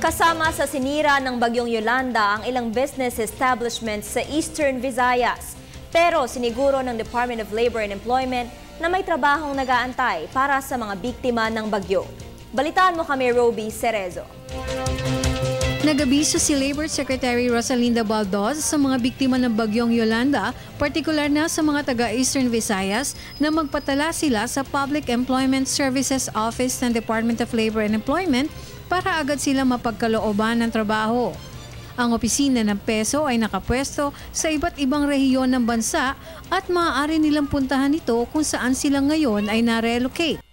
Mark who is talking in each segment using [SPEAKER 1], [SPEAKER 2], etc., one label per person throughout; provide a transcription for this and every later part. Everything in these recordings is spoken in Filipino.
[SPEAKER 1] Kasama sa sinira ng Bagyong Yolanda ang ilang business establishments sa Eastern Visayas. Pero siniguro ng Department of Labor and Employment na may trabahong nag-aantay para sa mga biktima ng bagyo. Balitaan mo kami, Roby Cerezo.
[SPEAKER 2] Nag-abiso si Labor Secretary Rosalinda Baldoz sa mga biktima ng Bagyong Yolanda, partikular na sa mga taga-Eastern Visayas, na magpatala sila sa Public Employment Services Office ng Department of Labor and Employment para agad sila mapagkalooban ng trabaho. Ang opisina ng PESO ay nakapwesto sa iba't ibang rehiyon ng bansa at maaari nilang puntahan ito kung saan sila ngayon ay na-relocate.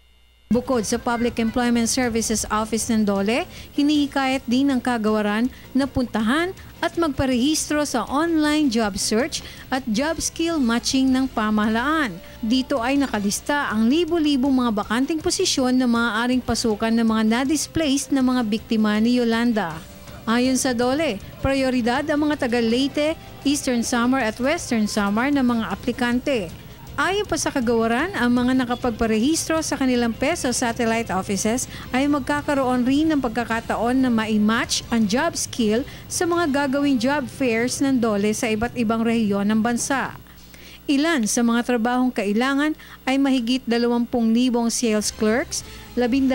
[SPEAKER 2] Bukod sa Public Employment Services Office ng DOLE, hinihikayat din ng kagawaran na puntahan at magparehistro sa online job search at job skill matching ng pamahalaan. Dito ay nakalista ang libo-libong mga bakanting posisyon na maaaring pasukan ng mga na-displaced na mga biktima ni Yolanda. Ayon sa DOLE, prioridad ang mga taga Leyte, Eastern Samar at Western Samar na mga aplikante. Ayon pa sa kagawaran, ang mga nakapagparehistro sa kanilang PESO satellite offices ay magkakaroon rin ng pagkakataon na ma-match ang job skill sa mga gagawing job fairs ng DOLE sa iba't ibang rehiyon ng bansa. Ilan sa mga trabahong kailangan ay mahigit 20,000 sales clerks, 12,000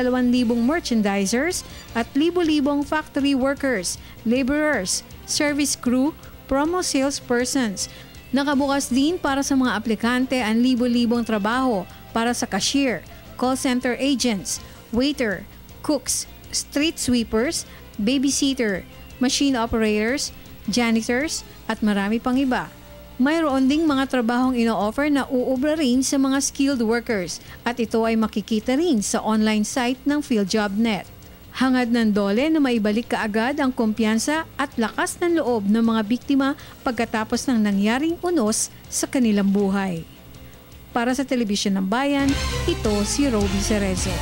[SPEAKER 2] merchandisers at libo-libong factory workers, laborers, service crew, promo salespersons. Nakabukas din para sa mga aplikante ang libo-libong trabaho para sa cashier, call center agents, waiter, cooks, street sweepers, babysitter, machine operators, janitors at marami pang iba. Mayroon ding mga trabahong ino-offer na uubra rin sa mga skilled workers at ito ay makikita rin sa online site ng PhilJobNet. Hangad ng DOLE na maibalik kaagad ang kumpiyansa at lakas ng loob ng mga biktima pagkatapos ng nangyaring unos sa kanilang buhay. Para sa Telebisyon ng Bayan, ito si Roby Cerezo.